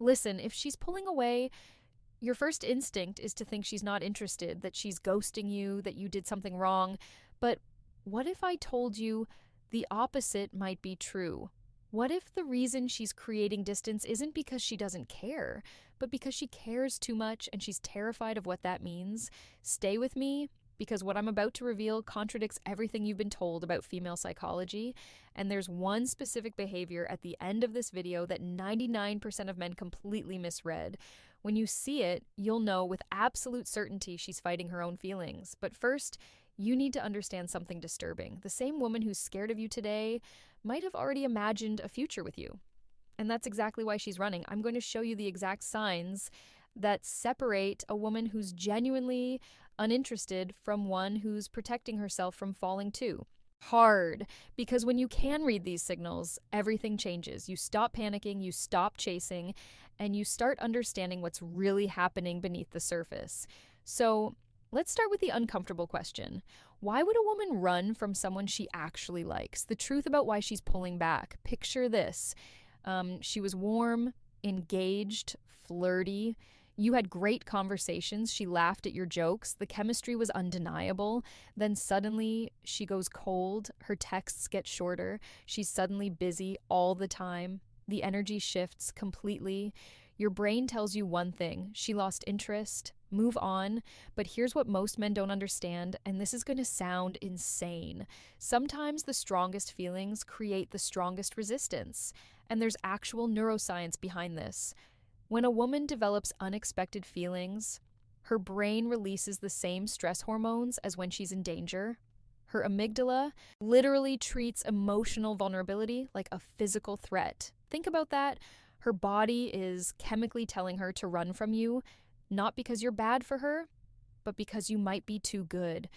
Listen, if she's pulling away, your first instinct is to think she's not interested, that she's ghosting you, that you did something wrong. But what if I told you the opposite might be true? What if the reason she's creating distance isn't because she doesn't care, but because she cares too much and she's terrified of what that means? Stay with me, because what I'm about to reveal contradicts everything you've been told about female psychology, and there's one specific behavior at the end of this video that 99% of men completely misread. When you see it, you'll know with absolute certainty she's fighting her own feelings. But first, you need to understand something disturbing. The same woman who's scared of you today might have already imagined a future with you. And that's exactly why she's running. I'm going to show you the exact signs that separate a woman who's genuinely uninterested from one who's protecting herself from falling too hard. Because when you can read these signals, everything changes. You stop panicking, you stop chasing, and you start understanding what's really happening beneath the surface. So let's start with the uncomfortable question. Why would a woman run from someone she actually likes? The truth about why she's pulling back. Picture this. She was warm, engaged, flirty. You had great conversations. She laughed at your jokes. The chemistry was undeniable. Then suddenly she goes cold. Her texts get shorter. She's suddenly busy all the time. The energy shifts completely. Your brain tells you one thing: she lost interest, move on. But here's what most men don't understand, and this is going to sound insane. Sometimes the strongest feelings create the strongest resistance, and there's actual neuroscience behind this. When a woman develops unexpected feelings, her brain releases the same stress hormones as when she's in danger. Her amygdala literally treats emotional vulnerability like a physical threat. Think about that. Her body is chemically telling her to run from you, not because you're bad for her, but because you might be too good.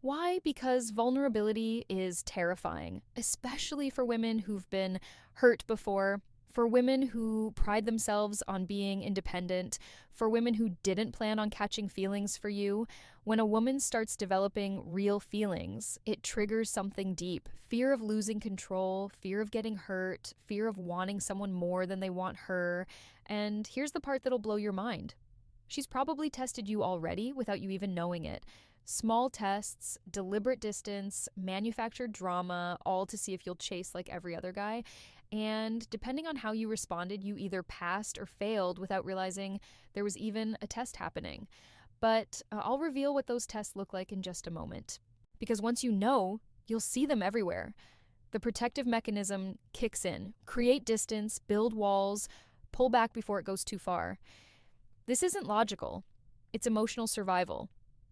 Why? Because vulnerability is terrifying, especially for women who've been hurt before, for women who pride themselves on being independent, for women who didn't plan on catching feelings for you. When a woman starts developing real feelings, it triggers something deep. Fear of losing control, fear of getting hurt, fear of wanting someone more than they want her. And here's the part that'll blow your mind. She's probably tested you already without you even knowing it. Small tests, deliberate distance, manufactured drama, all to see if you'll chase like every other guy. And depending on how you responded, you either passed or failed without realizing there was even a test happening. But I'll reveal what those tests look like in just a moment. Because once you know, you'll see them everywhere. The protective mechanism kicks in. Create distance, build walls, pull back before it goes too far. This isn't logical. It's emotional survival.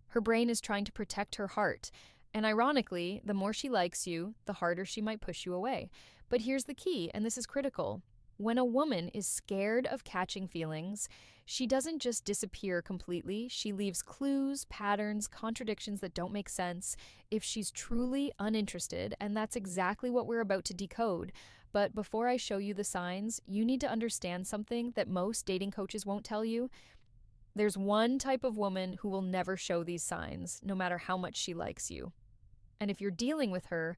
Her brain is trying to protect her heart. And ironically, the more she likes you, the harder she might push you away. But here's the key, and this is critical. When a woman is scared of catching feelings, she doesn't just disappear completely. She leaves clues, patterns, contradictions that don't make sense if she's truly uninterested, and that's exactly what we're about to decode. But before I show you the signs, you need to understand something that most dating coaches won't tell you. There's one type of woman who will never show these signs, no matter how much she likes you. And if you're dealing with her,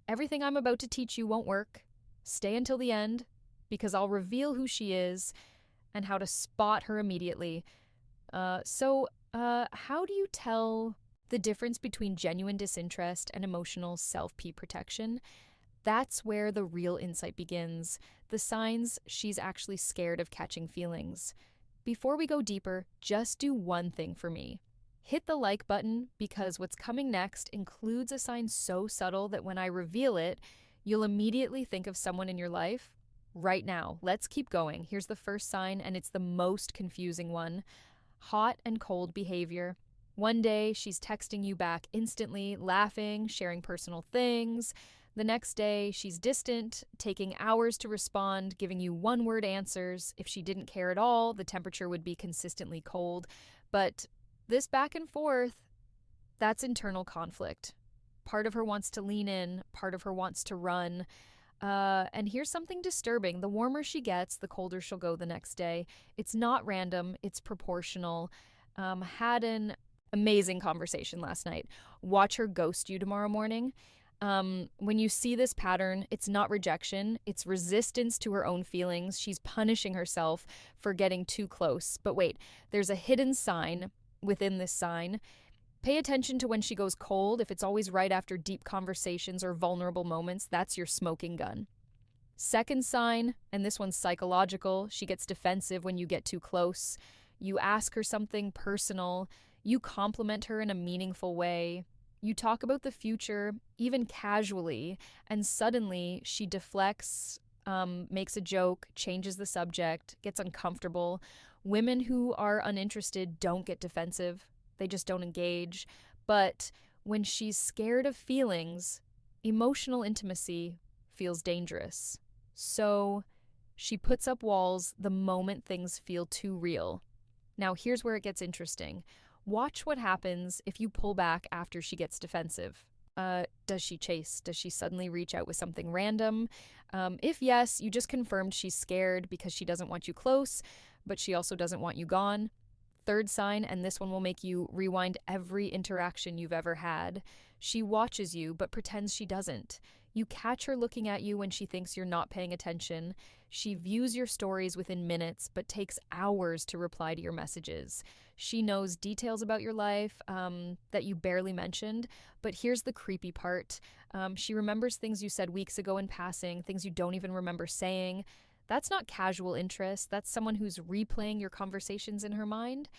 everything I'm about to teach you won't work. Stay until the end, because I'll reveal who she is and how to spot her immediately. How do you tell the difference between genuine disinterest and emotional self-pee protection? That's where the real insight begins. The signs she's actually scared of catching feelings. Before we go deeper, just do one thing for me. Hit the like button, because what's coming next includes a sign so subtle that when I reveal it, you'll immediately think of someone in your life. Right now, let's keep going. Here's the first sign, and it's the most confusing one. Hot and cold behavior. One day, she's texting you back instantly, laughing, sharing personal things. The next day, she's distant, taking hours to respond, giving you one-word answers. If she didn't care at all, the temperature would be consistently cold. But this back and forth, that's internal conflict. Part of her wants to lean in, part of her wants to run. And here's something disturbing. The warmer she gets, the colder she'll go the next day. It's not random, it's proportional. Had an amazing conversation last night. Watch her ghost you tomorrow morning. When you see this pattern, it's not rejection, it's resistance to her own feelings. She's punishing herself for getting too close. But wait, there's a hidden sign within this sign. Pay attention to when she goes cold. If it's always right after deep conversations or vulnerable moments, that's your smoking gun. Second sign, and this one's psychological, she gets defensive when you get too close. You ask her something personal, you compliment her in a meaningful way, you talk about the future, even casually, and suddenly she deflects, makes a joke, changes the subject, gets uncomfortable. Women who are uninterested don't get defensive, they just don't engage. But when she's scared of feelings, emotional intimacy feels dangerous. So she puts up walls the moment things feel too real. Now, here's where it gets interesting. Watch what happens if you pull back after she gets defensive. Does she chase? Does she suddenly reach out with something random? If yes, you just confirmed she's scared because she doesn't want you close, but she also doesn't want you gone. Third sign, and this one will make you rewind every interaction you've ever had. She watches you, but pretends she doesn't. You catch her looking at you when she thinks you're not paying attention. She views your stories within minutes, but takes hours to reply to your messages. She knows details about your life that you barely mentioned, but here's the creepy part. She remembers things you said weeks ago in passing, things you don't even remember saying. That's not casual interest. That's someone who's replaying your conversations in her mind.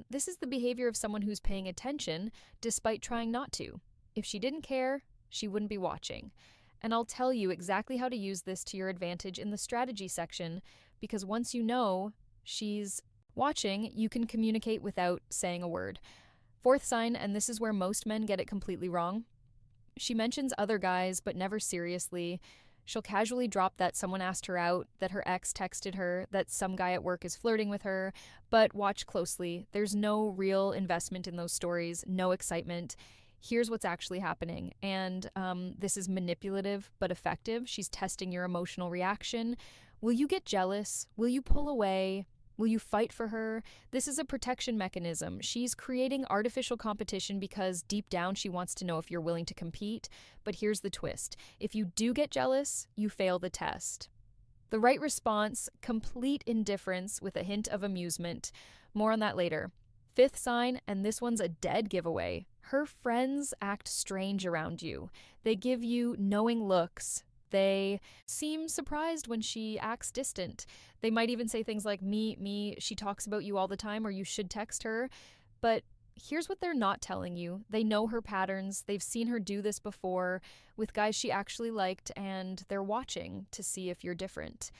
This is the behavior of someone who's paying attention despite trying not to. If she didn't care, she wouldn't be watching. And I'll tell you exactly how to use this to your advantage in the strategy section, because once you know she's watching, you can communicate without saying a word. Fourth sign, and this is where most men get it completely wrong. She mentions other guys, but never seriously. She'll casually drop that someone asked her out, that her ex texted her, that some guy at work is flirting with her. But watch closely. There's no real investment in those stories, no excitement. Here's what's actually happening. And this is manipulative but effective. She's testing your emotional reaction. Will you get jealous? Will you pull away? Will you fight for her? This is a protection mechanism. She's creating artificial competition because deep down she wants to know if you're willing to compete. But here's the twist. If you do get jealous, you fail the test. The right response, complete indifference with a hint of amusement. More on that later. Fifth sign, and this one's a dead giveaway. Her friends act strange around you. They give you knowing looks. They seem surprised when she acts distant. They might even say things like, me, she talks about you all the time, or you should text her. But here's what they're not telling you. They know her patterns. They've seen her do this before with guys she actually liked, and they're watching to see if you're different.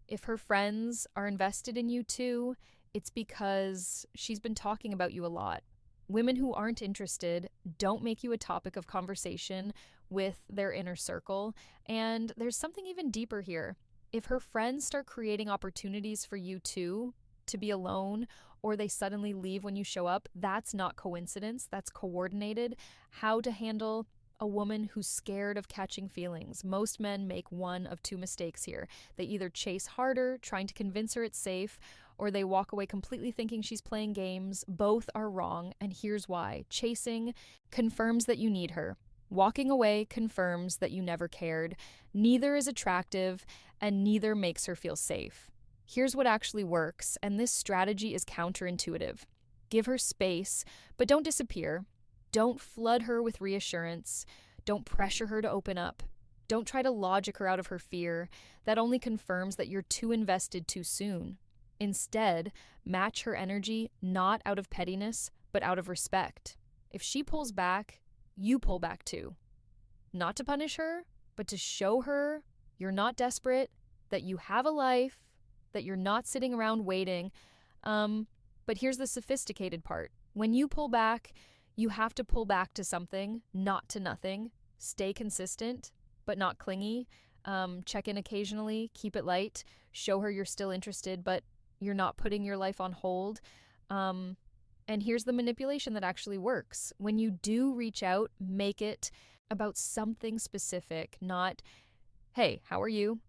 If her friends are invested in you too, it's because she's been talking about you a lot. Women who aren't interested don't make you a topic of conversation with their inner circle. And there's something even deeper here. If her friends start creating opportunities for you too, to be alone, or they suddenly leave when you show up, that's not coincidence, that's coordinated. How to handle a woman who's scared of catching feelings. Most men make one of two mistakes here. They either chase harder, trying to convince her it's safe, or they walk away completely thinking she's playing games. Both are wrong, and here's why. Chasing confirms that you need her. Walking away confirms that you never cared. Neither is attractive, and neither makes her feel safe. Here's what actually works, and this strategy is counterintuitive. Give her space, but don't disappear. Don't flood her with reassurance. Don't pressure her to open up. Don't try to logic her out of her fear. That only confirms that you're too invested too soon. Instead, match her energy not out of pettiness, but out of respect. If she pulls back, you pull back too. Not to punish her, but to show her you're not desperate, that you have a life, that you're not sitting around waiting. But here's the sophisticated part. When you pull back, you have to pull back to something, not to nothing. Stay consistent, but not clingy. Check in occasionally, keep it light. Show her you're still interested, but you're not putting your life on hold. And here's the manipulation that actually works. When you do reach out, make it about something specific, not, hey, how are you?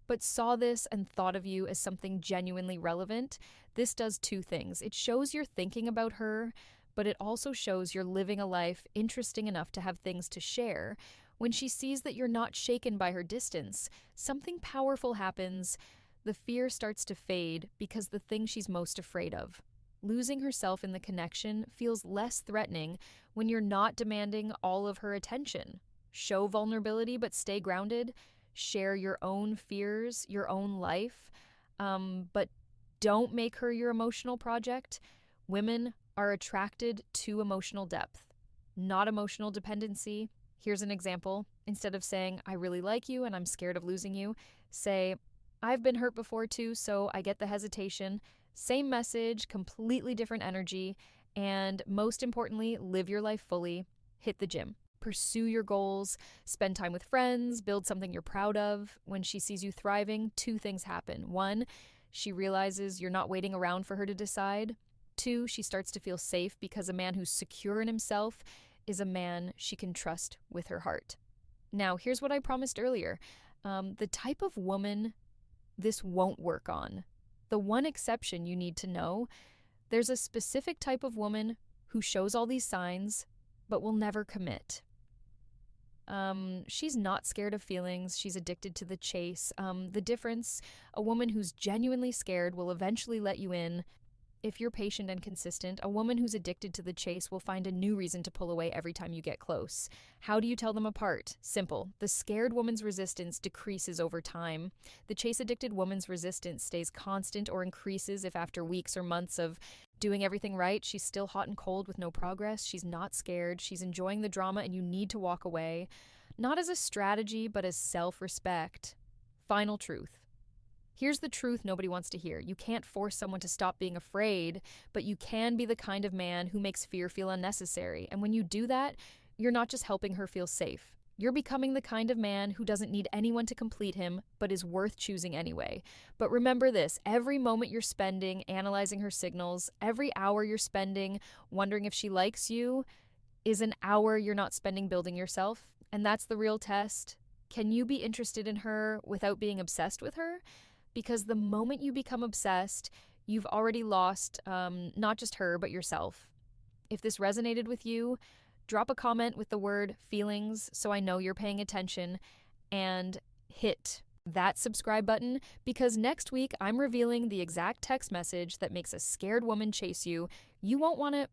But saw this and thought of you as something genuinely relevant. This does two things. It shows you're thinking about her, but it also shows you're living a life interesting enough to have things to share. When she sees that you're not shaken by her distance, something powerful happens. The fear starts to fade because the thing she's most afraid of. Losing herself in the connection feels less threatening when you're not demanding all of her attention. Show vulnerability, but stay grounded. Share your own fears, your own life, but don't make her your emotional project. Women are attracted to emotional depth, not emotional dependency. Here's an example. Instead of saying, I really like you and I'm scared of losing you, say, I've been hurt before too, so I get the hesitation. Same message, completely different energy. And most importantly, live your life fully. Hit the gym. Pursue your goals, spend time with friends, build something you're proud of. When she sees you thriving, two things happen. One, she realizes you're not waiting around for her to decide. Two, she starts to feel safe because a man who's secure in himself is a man she can trust with her heart. Now, here's what I promised earlier. The type of woman this won't work on. The one exception you need to know, there's a specific type of woman who shows all these signs but will never commit. She's not scared of feelings. She's addicted to the chase. The difference, a woman who's genuinely scared will eventually let you in. If you're patient and consistent, a woman who's addicted to the chase will find a new reason to pull away every time you get close. How do you tell them apart? Simple. The scared woman's resistance decreases over time. The chase-addicted woman's resistance stays constant or increases if after weeks or months of doing everything right, she's still hot and cold with no progress. She's not scared. She's enjoying the drama and you need to walk away. Not as a strategy, but as self-respect. Final truth. Here's the truth nobody wants to hear. You can't force someone to stop being afraid, but you can be the kind of man who makes fear feel unnecessary. And when you do that, you're not just helping her feel safe. You're becoming the kind of man who doesn't need anyone to complete him, but is worth choosing anyway. But remember this, every moment you're spending analyzing her signals, every hour you're spending wondering if she likes you, is an hour you're not spending building yourself. And that's the real test. Can you be interested in her without being obsessed with her? Because the moment you become obsessed, you've already lost not just her, but yourself. If this resonated with you, drop a comment with the word feelings so I know you're paying attention, and hit that subscribe button because next week I'm revealing the exact text message that makes a scared woman chase you. You won't want to